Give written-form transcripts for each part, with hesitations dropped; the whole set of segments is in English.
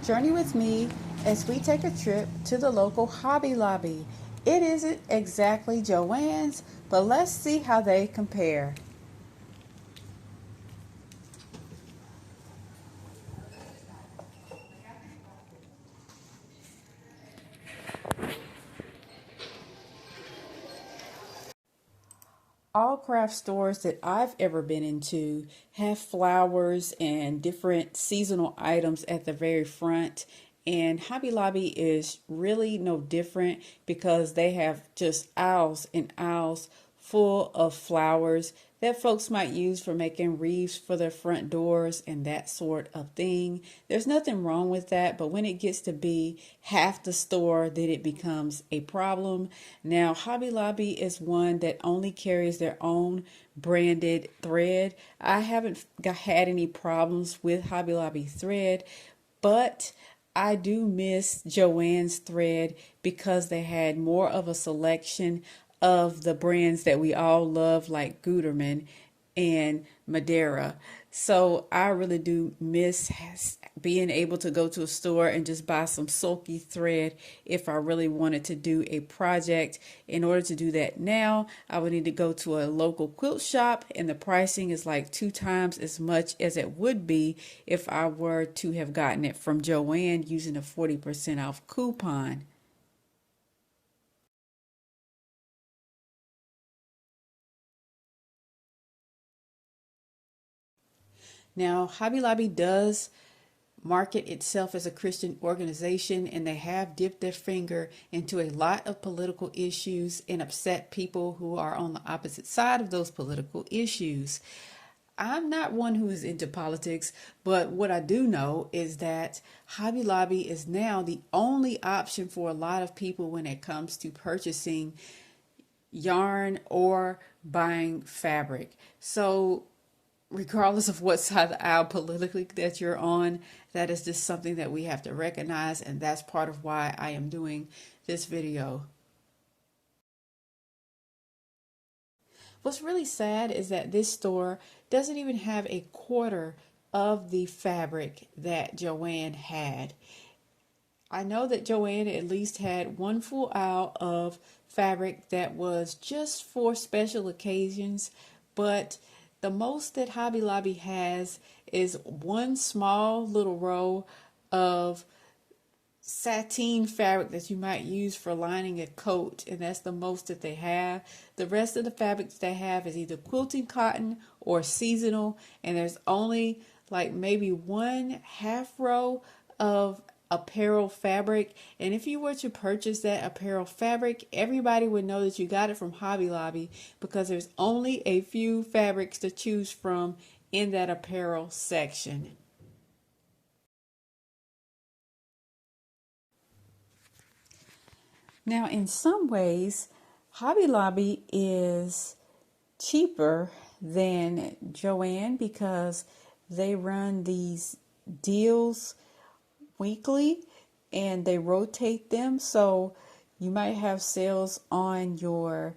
Journey with me as we take a trip to the local Hobby Lobby. It isn't exactly Joann's, but let's see how they compare. All craft stores that I've ever been into have flowers and different seasonal items at the very front. And Hobby Lobby is really no different because they have just aisles and aisles full of flowers that folks might use for making wreaths for their front doors and that sort of thing. There's nothing wrong with that, but when it gets to be half the store, then it becomes a problem. Now, Hobby Lobby is one that only carries their own branded thread. I haven't had any problems with Hobby Lobby thread, but I do miss Joann's thread because they had more of a selection of the brands that we all love, like Gutermann and Madeira. So I really do miss being able to go to a store and just buy some sulky thread if I really wanted to do a project. In order to do that now, I would need to go to a local quilt shop, and the pricing is like 2 times as much as it would be if I were to have gotten it from Joann using a 40% off coupon. Now, Hobby Lobby does market itself as a Christian organization, and they have dipped their finger into a lot of political issues and upset people who are on the opposite side of those political issues. I'm not one who is into politics, but what I do know is that Hobby Lobby is now the only option for a lot of people when it comes to purchasing yarn or buying fabric. So regardless of what side of the aisle politically that you're on, that is just something that we have to recognize, and that's part of why I am doing this video. What's really sad is that this store doesn't even have a quarter of the fabric that Joann had. I know that Joann at least had one full aisle of fabric that was just for special occasions, but the most that Hobby Lobby has is one small little row of sateen fabric that you might use for lining a coat, and that's the most that they have. The rest of the fabrics they have is either quilting cotton or seasonal, and there's only like maybe one half row of apparel fabric. And if you were to purchase that apparel fabric, everybody would know that you got it from Hobby Lobby because there's only a few fabrics to choose from in that apparel section. Now, in some ways, Hobby Lobby is cheaper than Joann because they run these deals weekly and they rotate them. So you might have sales on your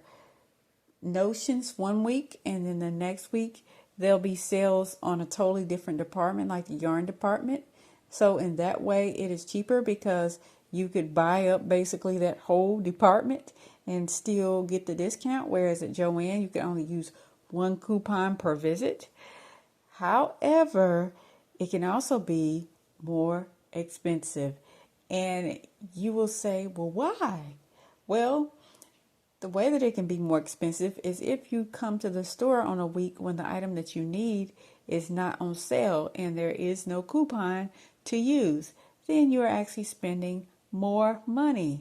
notions one week, and then the next week there'll be sales on a totally different department, like the yarn department. So in that way it is cheaper because you could buy up basically that whole department and still get the discount, whereas at Joann you can only use one coupon per visit. However, it can also be more expensive, and you will say, well, why? Well, the way that it can be more expensive is if you come to the store on a week when the item that you need is not on sale and there is no coupon to use. Then you're actually spending more money.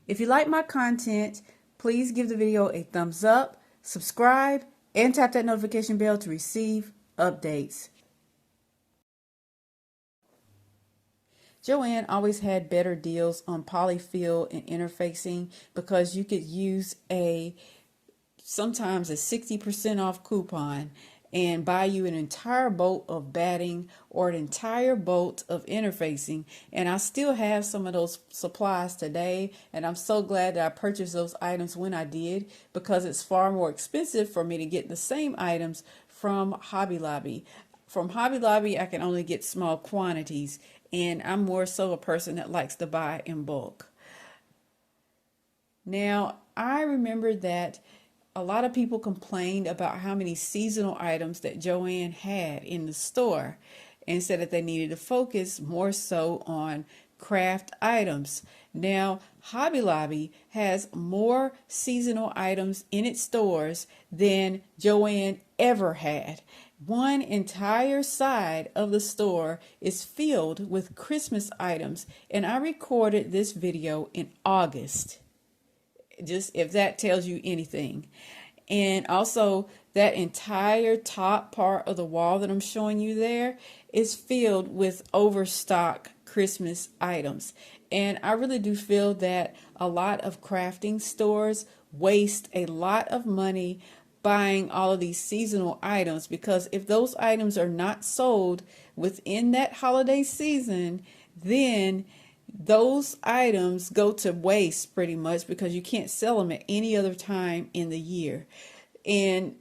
If you like my content, please give the video a thumbs up, subscribe, and tap that notification bell to receive updates. Joann always had better deals on polyfill and interfacing because you could use sometimes a 60% off coupon. and buy you an entire bolt of batting or an entire bolt of interfacing. And I still have some of those supplies today, and I'm so glad that I purchased those items when I did, because it's far more expensive for me to get the same items from Hobby Lobby. From Hobby Lobby, I can only get small quantities, and I'm more so a person that likes to buy in bulk. Now, I remember that a lot of people complained about how many seasonal items that Joann had in the store, and said that they needed to focus more so on craft items. Now, Hobby Lobby has more seasonal items in its stores than Joann ever had. One entire side of the store is filled with Christmas items, and I recorded this video in August, just if that tells you anything. And also, that entire top part of the wall that I'm showing you there is filled with overstock Christmas items. And I really do feel that a lot of crafting stores waste a lot of money buying all of these seasonal items, because if those items are not sold within that holiday season, then those items go to waste pretty much, because you can't sell them at any other time in the year. And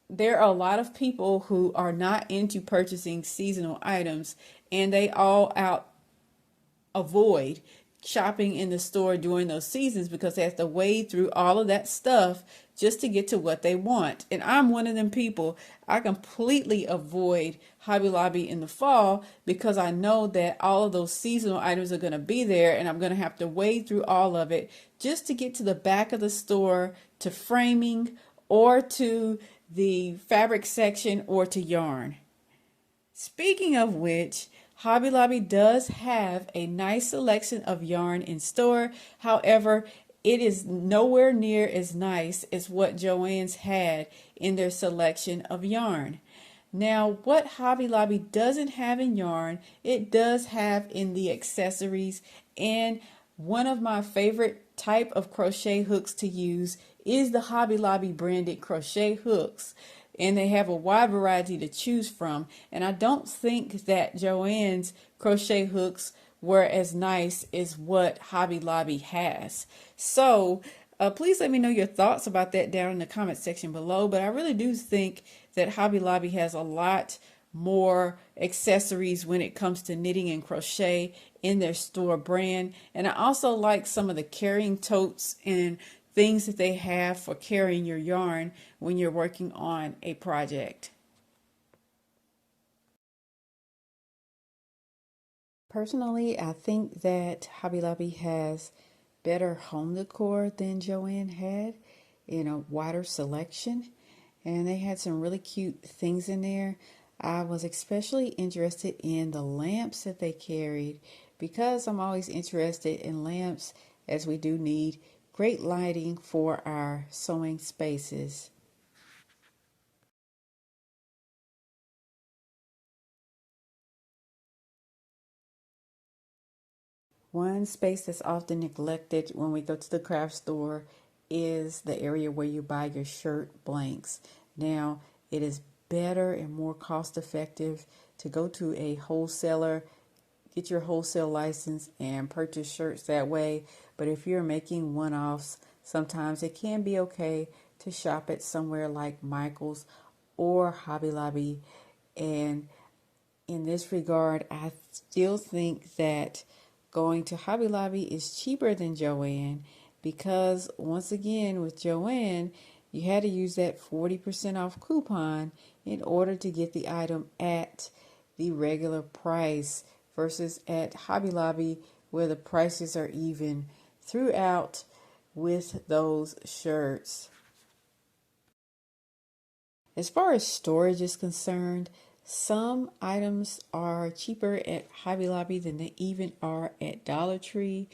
there are a lot of people who are not into purchasing seasonal items, and they all out avoid shopping in the store during those seasons, because they have to wade through all of that stuff just to get to what they want. And I'm one of them people. I completely avoid Hobby Lobby in the fall, because I know that all of those seasonal items are going to be there, and I'm going to have to wade through all of it just to get to the back of the store, to framing, or to the fabric section, or to yarn. Speaking of which, Hobby Lobby does have a nice selection of yarn in store. However, it is nowhere near as nice as what Joann's had in their selection of yarn. Now, what Hobby Lobby doesn't have in yarn, it does have in the accessories. And one of my favorite type of crochet hooks to use is the Hobby Lobby branded crochet hooks, and they have a wide variety to choose from. And I don't think that Joann's crochet hooks were as nice as what Hobby Lobby has. So please let me know your thoughts about that down in the comment section below. But I really do think that Hobby Lobby has a lot more accessories when it comes to knitting and crochet in their store brand. And I also like some of the carrying totes and things that they have for carrying your yarn when you're working on a project. Personally, I think that Hobby Lobby has better home decor than Joann had, in a wider selection, and they had some really cute things in there. I was especially interested in the lamps that they carried, because I'm always interested in lamps, as we do need great lighting for our sewing spaces. One space that's often neglected when we go to the craft store is the area where you buy your shirt blanks. Now, it is better and more cost effective to go to a wholesaler, get your wholesale license, and purchase shirts that way. But if you're making one-offs, sometimes it can be okay to shop at somewhere like Michael's or Hobby Lobby. And in this regard, I still think that going to Hobby Lobby is cheaper than Joann, because once again with Joann, you had to use that 40% off coupon in order to get the item at the regular price, versus at Hobby Lobby where the prices are even throughout with those shirts. As far as storage is concerned, some items are cheaper at Hobby Lobby than they even are at Dollar Tree.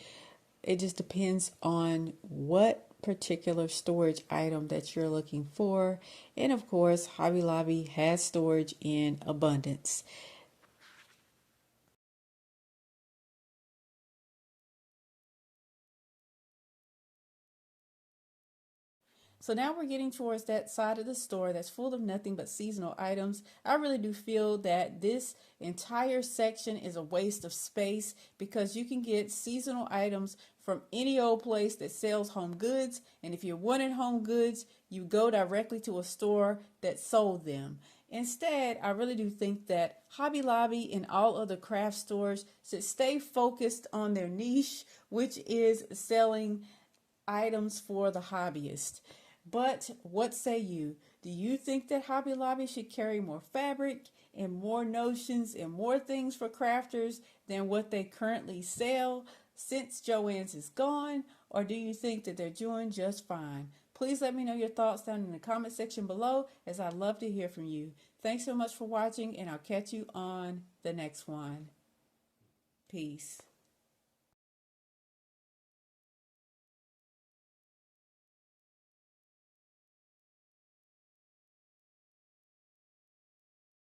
It just depends on what particular storage item that you're looking for. And of course, Hobby Lobby has storage in abundance. So now we're getting towards that side of the store that's full of nothing but seasonal items. I really do feel that this entire section is a waste of space because you can get seasonal items from any old place that sells home goods. And if you're wanting home goods, you go directly to a store that sold them. Instead, I really do think that Hobby Lobby and all other craft stores should stay focused on their niche, which is selling items for the hobbyist. But what say you? Do you think that Hobby Lobby should carry more fabric and more notions and more things for crafters than what they currently sell since Joann's is gone? Or do you think that they're doing just fine? Please let me know your thoughts down in the comment section below, as I'd love to hear from you. Thanks so much for watching, and I'll catch you on the next one. Peace.